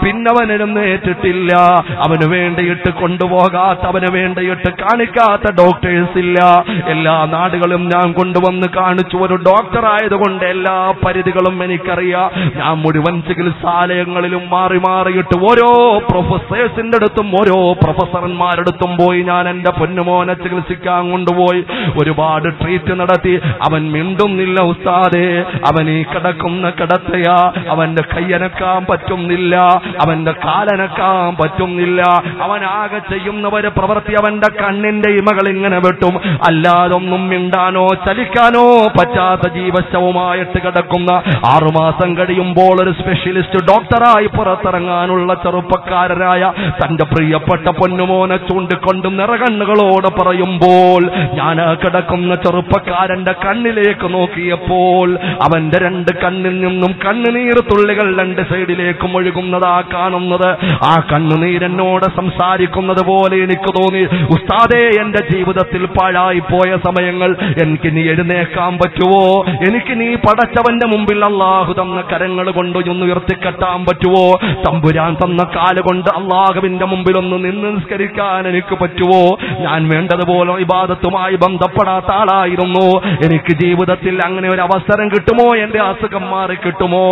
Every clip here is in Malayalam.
പിന്നവൻ എഴുന്നേറ്റിട്ടില്ല. അവന് വേണ്ടിയിട്ട് കൊണ്ടുപോകാത്ത, അവന് വേണ്ടിയിട്ട് കാണിക്കാത്ത ഡോക്ടേഴ്സ് ഇല്ല. എല്ലാ നാടുകളും ഞാൻ കൊണ്ടുവന്ന് കാണിച്ചു. ഒരു ഡോക്ടർ ആയതുകൊണ്ട് എല്ലാ പരിധികളും എനിക്കറിയാം. ഞാൻ മുഴുവൻ ചികിത്സാലയങ്ങളിലും മാറി മാറിയിട്ട് ഓരോ പ്രൊഫസേഴ്സിന്റെ അടുത്തും ഓരോ പ്രൊഫസർമാരുടെ അടുത്തും പോയി ഞാൻ എന്റെ പൊന്നുമോനെ ചികിത്സിക്കാൻ കൊണ്ടുപോയി. ഒരുപാട് ട്രീറ്റ് നടത്തി. അവൻ മിണ്ടുന്നില്ല ഉസ്താദേ. അവൻ ഈ കിടക്കുന്ന കിടത്തയാ. അവന്റെ കയ്യനക്കാൻ പറ്റുന്നില്ല, അവന്റെ കാലനക്കാൻ പറ്റുന്നില്ല. അവൻ ആകെ ചെയ്യുന്നവര് പ്രവൃത്തി അവന്റെ കണ്ണിന്റെ ഇമകൾ ഇങ്ങനെ വെട്ടും. അല്ലാതൊന്നും മിണ്ടാനോ ചലിക്കാനോ പറ്റാത്ത ജീവശവമായിട്ട് കിടക്കുന്ന 6 മാസം കഴിയുമ്പോൾ ഒരു സ്പെഷ്യലിസ്റ്റ് ഡോക്ടറായി പുറത്തിറങ്ങാനുള്ള ചെറുപ്പക്കാരനായ തന്റെ പ്രിയപ്പെട്ട പൊന്നുമോനെ ചൂണ്ടിക്കൊണ്ട് നിറകണ്ണുകളോട് പറയുമ്പോൾ ഞാൻ കിടക്കുന്ന ചെറുപ്പക്കാരന്റെ കണ്ണിലേക്ക് നോക്കിയപ്പോൾ അവന്റെ 2 കണ്ണിൽ നിന്നും കണ്ണുനീർ തുള്ളികൾ 2 സൈഡിലേക്കും ഒഴുകുന്നതാ കാണുന്നത്. ആ കണ്ണുനീരെന്നോട് സംസാരിക്കുന്നത് പോലെ എനിക്ക് തോന്നി, ഉസ്താദേ, എന്റെ ജീവിതത്തിൽ പാഴായി പോയ സമയങ്ങൾ എനിക്ക് നീ എഴുന്നേക്കാൻ പറ്റുവോ? എനിക്ക് നീ പടച്ചവന്റെ മുമ്പിൽ അള്ളാഹു തന്ന കരങ്ങൾ കൊണ്ട് ഒന്ന് ഉയർത്തിക്കെട്ടാൻ പറ്റുവോ? തമ്പുരാൻ തന്ന കാലുകൊണ്ട് അള്ളാഹുവിന്റെ മുമ്പിൽ ഒന്ന് നിന്ന് നിസ്കരിക്കാൻ എനിക്ക് പറ്റുവോ? ഞാൻ വേണ്ടതുപോലെ ഇബാദത്തുമായി ബന്ധപ്പെടാത്ത ആളായിരുന്നു. എനിക്ക് ജീവിതത്തിൽ അങ്ങനെ ഒരു അവസരം കിട്ടുമോ? എന്റെ അസുഖം മാറി കിട്ടുമോ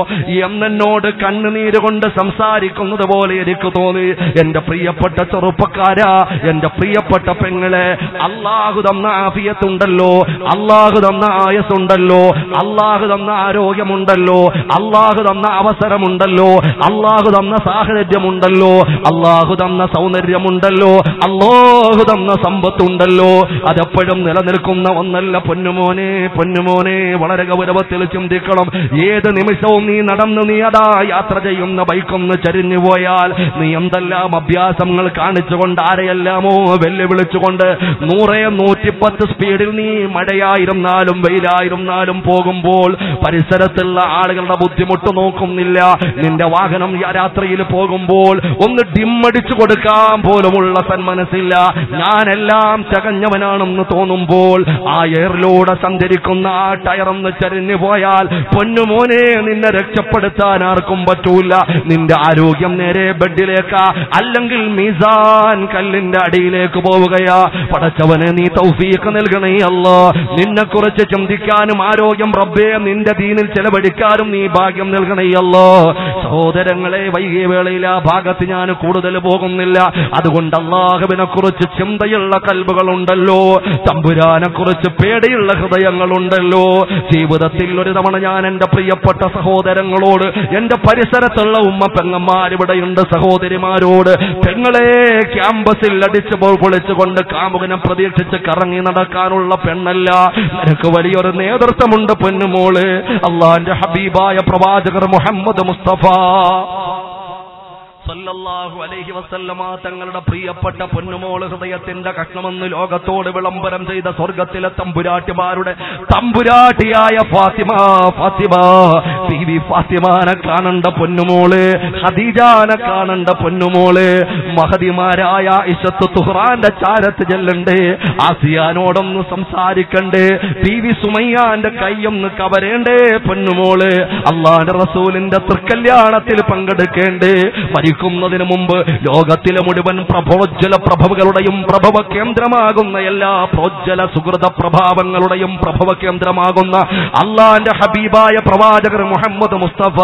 എന്നോട് കണ്ണുനീര് കൊണ്ട് സംസാരിക്കുന്നത് പോലെ എനിക്ക് തോന്നി. എന്റെ പ്രിയപ്പെട്ട ചെറുപ്പക്കാരാ, എന്റെ പ്രിയപ്പെട്ട പെങ്ങളെ, അള്ളാഹു തന്ന ആഫിയത്തുണ്ടല്ലോ, അള്ളാഹു തന്ന ആയസുണ്ടല്ലോ, അള്ളാഹു തന്ന ആരോഗ്യമുണ്ടല്ലോ, അള്ളാഹു തന്ന അവസരമുണ്ടല്ലോ, അള്ളാഹു തന്ന സാഹചര്യമുണ്ടല്ലോ, അള്ളാഹു തന്ന സൗന്ദര്യമുണ്ടല്ലോ, അള്ളാഹു തന്ന സമ്പത്തുണ്ടല്ലോ. അതെപ്പോഴും നിലനിൽക്കുന്ന ഒന്നല്ല പൊന്നുമോനെ. പൊന്നുമോനെ, വളരെ ഗൗരവത്തിൽ ചിന്തിക്കണം. ഏത് നിമിഷവും നീ നടന്ന് നീ അതാ യാത്ര ചെയ്യുന്ന ബൈക്കൊന്ന് ചരിഞ്ഞു പോയാൽ നീ എന്തെല്ലാം അഭ്യാസങ്ങൾ കാണിച്ചുകൊണ്ട് ആരെയെല്ലാമോ വെല്ലുവിളിച്ചുകൊണ്ട് 100-110 സ്പീഡിൽ നീ മഴയായിരുന്നാലും വെയിലായിരുന്നാലും പോകുമ്പോൾ പരിസരത്തുള്ള ആളുകളുടെ ബുദ്ധിമുട്ട് നോക്കുന്നില്ല. നിന്റെ വാഹനം രാത്രിയിൽ പോകുമ്പോൾ ഒന്ന് ഡിമ്മടിച്ചു കൊടുക്കാൻ പോലുമുള്ള സന്മനസ്സില്ല. ഞാനെല്ലാം തികഞ്ഞവനാണെന്ന് തോന്നുമ്പോൾ ആ എയറിലൂടെ സഞ്ചരിക്കുന്ന ആ ടയറൊന്ന് ചരിഞ്ഞു പോയാൽ പൊന്നുമോനെ, നിന്നെ രക്ഷപ്പെടുത്താൻ ആർക്കും പറ്റൂല. നിന്റെ ആരോഗ്യം നേരെ ബെഡിലേക്കാ, അല്ലെങ്കിൽ മീസാൻ കല്ലിന്റെ അടിയിലേക്ക് പോവുകയാ. പടച്ചവനെ, നീ തൗഫീഖ് നൽകണേ അല്ലാ. നിന്നെ കുറിച്ച് ചിന്തിക്കാനും ആരോഗ്യം റബ്ബേ നിന്റെ ദീനിൽ ചെലവഴിക്കാനും നീ ഭാഗ്യം നൽകണേ അല്ലാ. സഹോദരങ്ങളെ, വൈകിയ വേളയിൽ ആ ഭാഗത്ത് ഞാൻ കൂടുതൽ പോകുന്നില്ല. അതുകൊണ്ട് അല്ലാഹുവിനെ കുറിച്ച് ചിന്തയുള്ള കൽബുകളുണ്ടല്ലോ, തമ്പുരാനെ കുറിച്ച് പേടിയുള്ള ഹൃദയങ്ങളുണ്ടല്ലോ. ജീവിതത്തിൽ ഒരു തവണ ഞാൻ എന്റെ പ്രിയപ്പെട്ട സഹോദരങ്ങളോട്, എന്റെ പരിസരത്തുള്ള ഉമ്മ പെങ്ങന്മാരിവിടെയുണ്ട്, സഹോദരിമാരോട്, പെങ്ങളെ, ക്യാമ്പസിൽ അടിച്ചു പൊളിച്ചുകൊണ്ട് കാമുകനെ പ്രതീക്ഷിച്ച് കറങ്ങി നടക്കാനുള്ള പെണ്ണല്ല, നിനക്ക് വലിയൊരു നേതൃത്വമുണ്ട് പൊന്നുമോള്. അള്ളാന്റെ ഹബീബായ പ്രവാചകർ മുഹമ്മദ് മുസ്തഫ സല്ലല്ലാഹു അലൈഹി വസല്ലമ തങ്ങളുടെ പ്രിയപ്പെട്ട പൊന്നുമോള് ഹൃദയത്തിന്റെ കഷ്ണമെന്ന് ലോകത്തോട് വിളംബരം ചെയ്ത സ്വർഗത്തിലെ തമ്പുരാട്ടിമാരുടെ തമ്പുരാട്ടിയായ ഫാത്തിമ ബീവി ഫാത്തിമാനെ കാണണ്ട പൊന്നുമോള്, ഖദീജാനെ കാണണ്ട പൊന്നുമോള്, മഹദിമാരായ ഇശത്ത് തുഹ്റാന്റെ ചാരത്ത് ചെല്ലണ്ടേ, ആസിയാനോടൊന്ന് സംസാരിക്കണ്ടേ, ബീവി സുമയ്യാന്റെ കൈയൊന്ന് കവരേണ്ടേ പൊന്നുമോള്, അള്ളാന്റെ റസൂലിന്റെ തൃക്കല്യാണത്തിൽ പങ്കെടുക്കേണ്ടേ, ക്കുന്നതിന് മുമ്പ് ലോകത്തിലെ മുഴുവൻ പ്രഭോജ്വല പ്രഭവകളുടെയും പ്രഭവ കേന്ദ്രമാകുന്ന എല്ലാ പ്രോജ്വല സുഹൃത പ്രഭാവങ്ങളുടെയും പ്രഭവ കേന്ദ്രമാകുന്ന അള്ളാന്റെ ഹബീബായ പ്രവാചകർ മുഹമ്മദ് മുസ്തഫ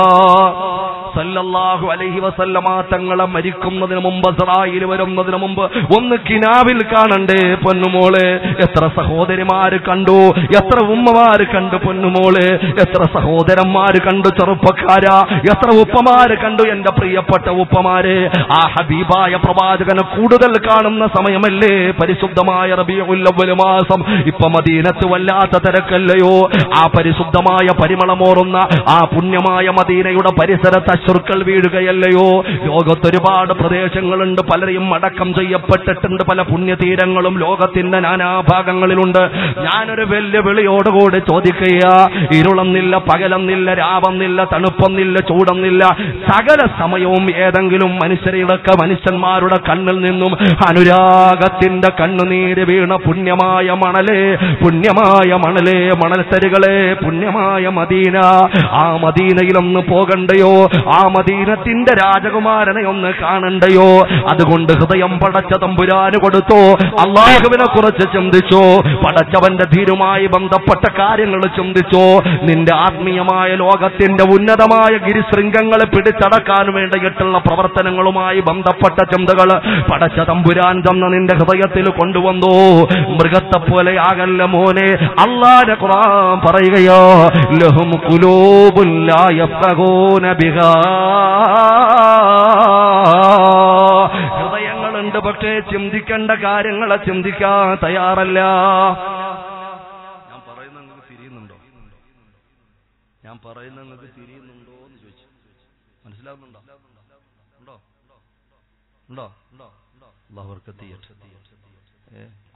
സല്ലല്ലാഹു അലൈഹി വസല്ലമ തങ്ങളെ മരിക്കുന്നതിന് മുമ്പ്, ഇസ്രായേൽ വരുന്നതിന് മുമ്പ് ഒന്ന് കിനാവിൽ കാണണ്ടേ പൊന്നുമോളെ. എത്ര സഹോദരിമാര് കണ്ടു, എത്ര ഉമ്മമാര് കണ്ടു പൊന്നുമോളെ, എത്ര സഹോദരന്മാര് കണ്ടു ചെറുപ്പക്കാരാ, എത്ര ഉപ്പമാര് കണ്ടു എന്റെ പ്രിയപ്പെട്ട ഉപ്പമാരെ. ആ ഹബീബായ പ്രവാചകനെ കൂടുതൽ കാണുന്ന സമയമല്ലേ പരിശുദ്ധമായ റബീഉൽ അവ്വൽ മാസം. ഇപ്പൊ മദീനത്ത് വല്ലാത്ത തിരക്കല്ലയോ. ആ പരിശുദ്ധമായ പരിമളമോറുന്ന ആ പുണ്യമായ മദീനയുടെ പരിസരത്ത് അശ്രുക്കൾ വീഴുകയല്ലയോ. ലോകത്തൊരുപാട് പ്രദേശങ്ങളുണ്ട്, പലരെയും അടക്കം ചെയ്യപ്പെട്ടിട്ടുണ്ട്, പല പുണ്യതീരങ്ങളും ലോകത്തിന്റെ നാനാഭാഗങ്ങളിലുണ്ട്. ഞാനൊരു വെല്ലുവിളിയോടുകൂടി ചോദിക്കുക, ഇരുളെന്നില്ല, പകലെന്നില്ല, രാവെന്നില്ല, തണുപ്പെന്നില്ല, ചൂടെന്നില്ല, സകല സമയവും ഏതെങ്കിലും മനുഷ്യന്മാരുടെ കണ്ണിൽ നിന്നും അനുരാഗത്തിന്റെ കണ്ണുനീര് വീണ പുണ്യമായ മണലേ, പുണ്യമായ മണലേ, മണൽത്തരികളെ, പുണ്യമായ മദീന. ആ മദീനയിലൊന്ന് പോകണ്ടയോ? ആ മദീനത്തിന്റെ രാജകുമാരനെ ഒന്ന് കാണണ്ടയോ? അതുകൊണ്ട് ഹൃദയം പടച്ച തമ്പുരാന് കൊടുത്തോ. അള്ളാഹുവിനെ കുറിച്ച് ചിന്തിച്ചോ, പടച്ചവന്റെ ധീരുമായി ബന്ധപ്പെട്ട കാര്യങ്ങൾ ചിന്തിച്ചോ. നിന്റെ ആത്മീയമായ ലോകത്തിന്റെ ഉന്നതമായ ഗിരിശൃംഗങ്ങളെ പിടിച്ചടക്കാൻ വേണ്ടിയിട്ടുള്ള പ്രവർത്തനങ്ങളുമായി ബന്ധപ്പെട്ട ചിന്തകൾ പടച്ച തമ്പുരാൻ തന്ന നിന്റെ ഹൃദയത്തിൽ കൊണ്ടുവന്നു. മൃഗത്തെ പോലെ ആകല്ല മോനെ. അല്ലാഹുവിന്റെ ഖുർആൻ പറയുകയോ, ലഹും ഖുലൂബുൻ ലാ യഫ്ഖഹൂന ബിഹാ. ഹൃദയങ്ങളുണ്ട്, പക്ഷേ ചിന്തിക്കേണ്ട കാര്യങ്ങളെ ചിന്തിക്കാൻ തയ്യാറല്ല. ഞാൻ പറയുന്നത് നിങ്ങൾക്ക് തിരിയുന്നുണ്ടോ? ഞാൻ പറയുന്നത് നിങ്ങൾക്ക് തിരിയുന്നുണ്ടോ എന്ന് ചോദിച്ചു. മനസ്സിലാവുന്നുണ്ടോ? ഉണ്ടോ? ഉണ്ടോ? അല്ലാഹു ബർക്കത്ത് ചെയ്യട്ടെ.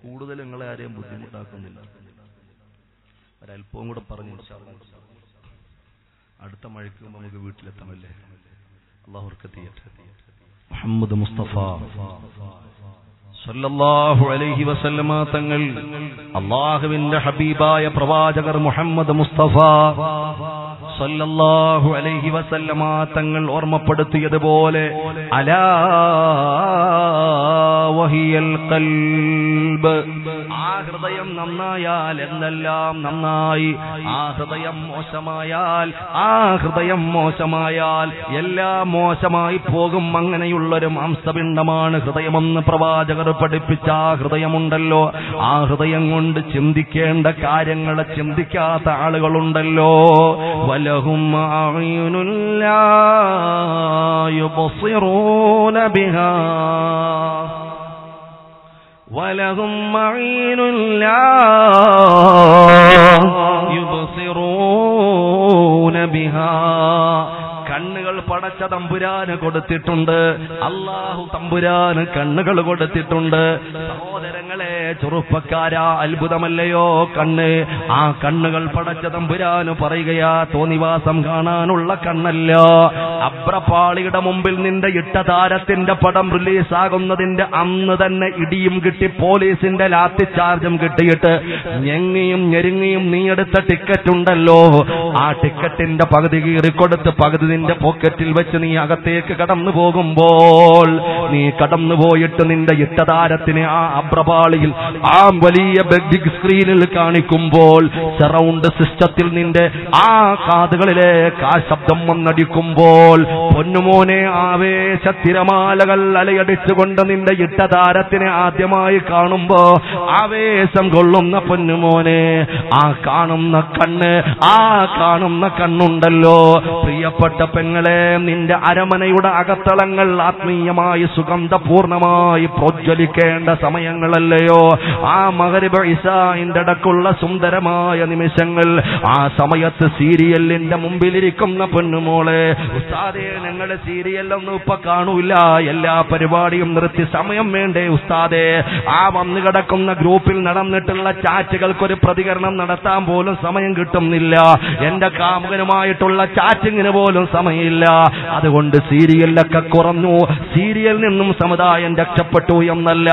കൂടുതൽ നിങ്ങളെ ആരെയും ബുദ്ധിമുട്ടാക്കുന്നില്ല. ഒരല്പവും കൂടെ പറഞ്ഞു അടുത്ത മഴയ്ക്ക് നമുക്ക് വീട്ടിലെത്താമല്ലേ. അല്ലാഹു ബർക്കത്ത് ചെയ്യട്ടെ. മുഹമ്മദ് മുസ്തഫ സല്ലല്ലാഹു അലൈഹി വസല്ലമ തങ്ങൾ, അല്ലാഹുവിന്റെ ഹബീബായ പ്രവാചകർ മുഹമ്മദ് മുസ്തഫ സല്ലല്ലാഹു അലൈഹി വസല്ലമ തങ്ങൾ ഓർമ്മപ്പെടുത്തിയതുപോലെ, അലാ വഹിയൽ ഖൽബ്. ആ ഹൃദയം നന്നായാൽ എന്നെല്ലാം നന്നായി. ആ ഹൃദയം മോശമായാൽ, ആ ഹൃദയം മോശമായാൽ എല്ലാം മോശമായി പോകും. അങ്ങനെയുള്ളൊരു മാംസപിണ്ഡമാണ് ഹൃദയമെന്ന് പ്രവാചകർ പഠിപ്പിച്ച ആ ഹൃദയമുണ്ടല്ലോ. ആ ഹൃദയം കൊണ്ട് ചിന്തിക്കേണ്ട കാര്യങ്ങളെ ചിന്തിക്കാത്ത ആളുകളുണ്ടല്ലോ. വലഹും അഅ്യുനുൻ ലാ യുബ്സിറൂന ബിഹാ വലഹും അഅ്യുനുൻ ലാ യുബ്സിറൂന ബിഹാ. കണ്ണുകൾ പടച്ച തമ്പുരാന് കൊടുത്തിട്ടുണ്ട്. അല്ലാഹു തമ്പുരാന് കണ്ണുകൾ കൊടുത്തിട്ടുണ്ട്. സഹോദരങ്ങളെ, ചെറുപ്പക്കാരാ, അത്ഭുതമല്ലയോ കണ്ണ്? ആ കണ്ണുകൾ പടച്ച തമ്പുരാന് പറയുകയാ, തോന്നിവാസം കാണാനുള്ള കണ്ണല്ല. അബ്രപാളിയുടെ മുമ്പിൽ നിന്റെ ഇട്ടതാരത്തിന്റെ പടം റിലീസാകുന്നതിന്റെ അന്ന് തന്നെ ഇടിയും കിട്ടി, പോലീസിന്റെ ലാത്തി ചാർജും കിട്ടിയിട്ട് ഞെങ്ങിയും ഞെരുങ്ങിയും നീ എടുത്ത ടിക്കറ്റ് ഉണ്ടല്ലോ, ആ ടിക്കറ്റിന്റെ പകുതി കീറിക്കൊടുത്ത് പകുതി നിന്റെ പോക്കറ്റിൽ വെച്ച് നീ അകത്തേക്ക് കടന്നു പോകുമ്പോൾ, നീ കടന്നു പോയിട്ട് നിന്റെ ഇട്ടതാരത്തിനെ ആ അബ്രപാളിയിൽ ആ വലിയ ബിഗ് സ്ക്രീനിൽ കാണിക്കുമ്പോൾ, സറൗണ്ട് സിസ്റ്റത്തിൽ നിന്റെ ആ കാതുകളിലേക്ക് ആ ശബ്ദം വന്നടിക്കുമ്പോൾ, പൊന്നുമോനെ, ആവേശ തിരമാലകൾ അലയടിച്ചുകൊണ്ട് നിന്റെ ഇട്ടതാരത്തിനെ ആദ്യമായി കാണുമ്പോ ആവേശം കൊള്ളുന്ന പൊന്നുമോനെ, ആ കാണുന്ന കണ്ണുണ്ടല്ലോ പ്രിയപ്പെട്ട പെങ്ങളെ, നിന്റെ അരമനയുടെ അകത്തളങ്ങൾ ആത്മീയമായി സുഗന്ധപൂർണമായി പ്രോജ്വലിക്കേണ്ട സമയങ്ങളല്ലയോ? ആ മഗ്രിബ് ഇശാഇന്റെ ഇടക്കുള്ള സുന്ദരമായ നിമിഷങ്ങൾ. ആ സമയത്ത് സീരിയലിന്റെ മുമ്പിലിരിക്കുന്ന പൊന്നുമോളെ, ഉസ്താദേ ഞങ്ങളുടെ സീരിയലൊന്നും ഇപ്പൊ കാണൂല, എല്ലാ പരിപാടിയും നിർത്തി, സമയം വേണ്ടേ ഉസ്താദേ? ആ വന്നു കിടക്കുന്ന ഗ്രൂപ്പിൽ നടന്നിട്ടുള്ള ചാറ്റുകൾക്കൊരു പ്രതികരണം നടത്താൻ പോലും സമയം കിട്ടുന്നില്ല. എന്റെ കാമുകനുമായിട്ടുള്ള ചാറ്റിങ്ങിന് പോലും സമയമില്ല. അതുകൊണ്ട് സീരിയലൊക്കെ കുറഞ്ഞു. സീരിയലിൽ നിന്നും സമുദായം രക്ഷപ്പെട്ടു എന്നല്ല,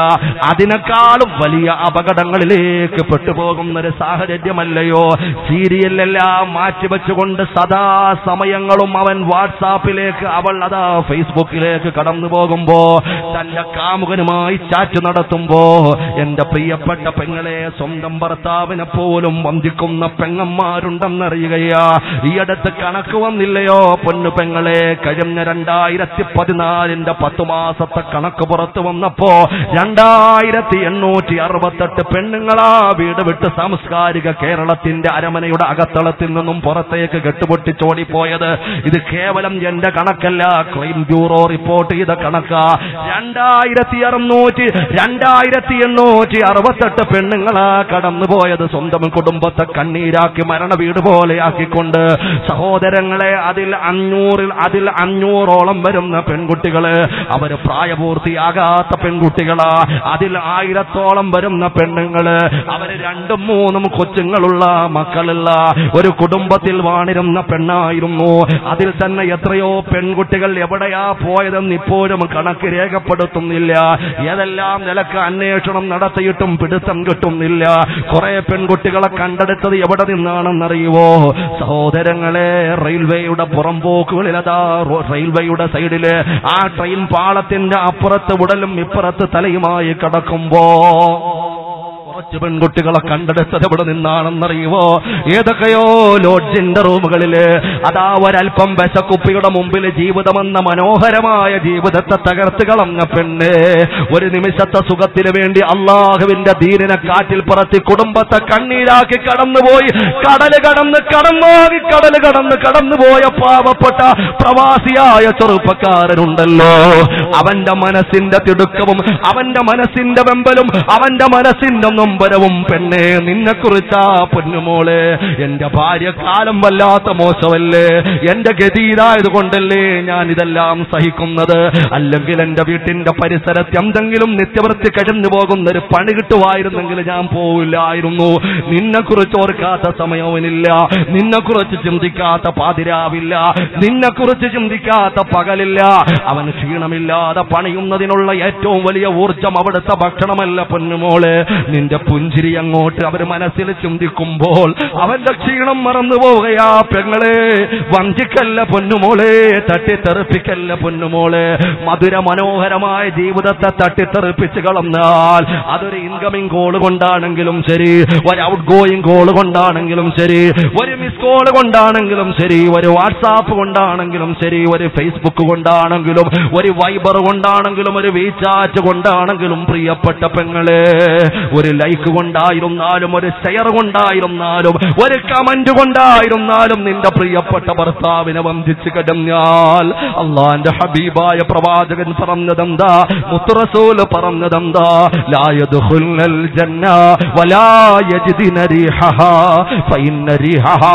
അതിനേക്കാളും വലിയ അപകടങ്ങളിലേക്ക് പെട്ടുപോകുന്നൊരു സാഹചര്യമല്ലയോ? സീരിയലെല്ലാം മാറ്റിവെച്ചുകൊണ്ട് സദാ സമയങ്ങളും അവൻ വാട്സാപ്പിലേക്ക്, അവൾ അതാ ഫേസ്ബുക്കിലേക്ക് കടന്നു പോകുമ്പോ, തന്റെ കാമുകനുമായി ചാറ്റ് നടത്തുമ്പോ, എന്റെ പ്രിയപ്പെട്ട പെങ്ങളെ, സ്വന്തം ഭർത്താവിനെ പോലും വഞ്ചിക്കുന്ന പെങ്ങന്മാരുണ്ടെന്നറിയുകയാ. ഈ അടുത്ത് കണക്ക് വന്നില്ലയോ പൊന്നു പെങ്ങളെ? കഴിഞ്ഞ 2014 10 മാസത്തെ കണക്ക് പുറത്തു വന്നപ്പോ 2868 പെണ്ണുങ്ങളാ വീട് വിട്ട് സാംസ്കാരിക കേരളത്തിന്റെ അരമനയുടെ അകത്തളത്തിൽ നിന്നും പുറത്തേക്ക് കെട്ടുപൊട്ടിച്ചോടിപ്പോയത്. ഇത് കേവലം എന്റെ കണക്കല്ല, ക്രൈം ബ്യൂറോ റിപ്പോർട്ട് ചെയ്ത കണക്കാ. 2868 പെണ്ണുങ്ങളാ കടന്നുപോയത്, സ്വന്തം കുടുംബത്തെ കണ്ണീരാക്കി മരണ വീട് പോലെയാക്കിക്കൊണ്ട്. സഹോദരങ്ങളെ, അതിൽ 500ഓളം വരുന്ന പെൺകുട്ടികള്, അവര് പ്രായപൂർത്തിയാകാത്ത പെൺകുട്ടികളാ. അതിൽ 1000ഓളം മാത്രം വരുന്ന പെണ്ണുങ്ങള്, അവര് 2-3 കൊച്ചുങ്ങളുള്ള മക്കളുള്ള ഒരു കുടുംബത്തിൽ വാണിരുന്ന പെണ്ണായിരുന്നു. അതിൽ തന്നെ എത്രയോ പെൺകുട്ടികൾ എവിടെയാ പോയതെന്ന് ഇപ്പോഴും കണക്ക് രേഖപ്പെടുത്തുന്നില്ല. ഏതെല്ലാം നിലക്ക് അന്വേഷണം നടത്തിയിട്ടും പിടുത്തം കിട്ടുന്നില്ല. കുറെ പെൺകുട്ടികളെ കണ്ടെടുത്തത് എവിടെ നിന്നാണെന്നറിയുവോ സഹോദരങ്ങളെ? റെയിൽവേയുടെ പുറംപോക്കുകളിൽ, അതാ റെയിൽവേയുടെ സൈഡില് ആ ട്രെയിൻ പാളത്തിന്റെ അപ്പുറത്ത് ഉടലും ഇപ്പുറത്ത് തലയുമായി കിടക്കുമ്പോ കുറച്ച് പെൺകുട്ടികളെ കണ്ടെടുത്തത് എവിടെ നിന്നാണെന്നറിയുവോ? ഏതൊക്കെയോ ലോഡ്ജിന്റെ റൂമുകളില്. അതാ ഒരൽപ്പം വിശക്കുപ്പിയുടെ മുമ്പിൽ ജീവിതമെന്ന മനോഹരമായ ജീവിതത്തെ തകർത്ത് കളഞ്ഞ പെണ്ണ് ഒരു നിമിഷത്തെ സുഖത്തിന് വേണ്ടി അള്ളാഹുവിന്റെ ദീനിനെ കാറ്റിൽ പറത്തി കുടുംബത്തെ കണ്ണീരാക്കി കടന്നുപോയി. കടല് കടന്ന് കടന്നുപോയ പാവപ്പെട്ട പ്രവാസിയായ ചെറുപ്പക്കാരനുണ്ടല്ലോ, അവന്റെ മനസ്സിന്റെ തിടുക്കവും അവന്റെ മനസ്സിന്റെ വെമ്പലും അവന്റെ മനസ്സിന്റെ നൊമ്പരവും പെണ്ണെ നിന്നെക്കുറിച്ചാ പൊന്നുമോളെ. എന്റെ ഭാര്യ കാലം വല്ലാത്ത മോശമല്ലേ, എന്റെ ഗതിയിലായത് കൊണ്ടല്ലേ ഞാൻ ഇതെല്ലാം സഹിക്കുന്നത്. അല്ലെങ്കിൽ എന്റെ വീട്ടിന്റെ പരിസരത്ത് എന്തെങ്കിലും നിത്യവൃത്തി കഴിഞ്ഞു പോകുന്ന ഒരു പണി കിട്ടുമായിരുന്നെങ്കിൽ ഞാൻ പോവില്ലായിരുന്നു. നിന്നെക്കുറിച്ച് ഓർക്കാത്ത സമയവുമില്ല, നിന്നെക്കുറിച്ച് ചിന്തിക്കാത്ത പാതിരാവില്ല, നിന്നെക്കുറിച്ച് ചിന്തിക്കാത്ത പകലില്ല. അവൻ ക്ഷീണമില്ലാതെ പണിയുന്നതിനുള്ള ഏറ്റവും വലിയ ഊർജം അവിടുത്തെ ഭക്ഷണമല്ല പൊന്നുമോളെ. നിന്റെ പുഞ്ചിരി അങ്ങോട്ട് അവർ മനസ്സിൽ ചിന്തിക്കുമ്പോൾ അവന്റെ ക്ഷീണം മറന്നു പോവുകയാ പെങ്ങളെ. വഞ്ചിക്കല്ല പൊന്നുമോളെ, തട്ടിത്തെറിപ്പിക്കല്ല പൊന്നുമോളെ. മധുര മനോഹരമായ ജീവിതത്തെ തട്ടിത്തെറിപ്പിച്ച് കളഞ്ഞാൽ അതൊരു ഇൻകമിംഗ് കോൾ കൊണ്ടാണെങ്കിലും ശരി, ഒരു ഔട്ട് ഗോയിങ് കോൾ കൊണ്ടാണെങ്കിലും ശരി, ഒരു മിസ് കോൾ കൊണ്ടാണെങ്കിലും ശരി, ഒരു വാട്സാപ്പ് കൊണ്ടാണെങ്കിലും ശരി, ഒരു ഫേസ്ബുക്ക് കൊണ്ടാണെങ്കിലും, ഒരു വൈബർ കൊണ്ടാണെങ്കിലും, ഒരു വീചാറ്റ് കൊണ്ടാണെങ്കിലും, പ്രിയപ്പെട്ട പെങ്ങളെ, ഒരു ലൈക്ക് കൊണ്ടായിരുന്നാലും, ഒരു ഷെയർ കൊണ്ടായിരുന്നാലും, ഒരു കമന്റ് കൊണ്ടായിരുന്നാലും നിന്റെ പ്രിയപ്പെട്ട ഭർത്താവിനെ വഞ്ചിച്ചു കഴിഞ്ഞാൽ അള്ളാന്റെ ഹബീബായ പ്രവാചകൻ പറഞ്ഞതെന്താ? മുത്ത് റസൂൽ പറഞ്ഞതെന്താ? ലാ യദ്ഖുൽനൽ ജന്ന വലാ യജിദിന റീഹഹാ ഫഇന്ന റീഹഹാ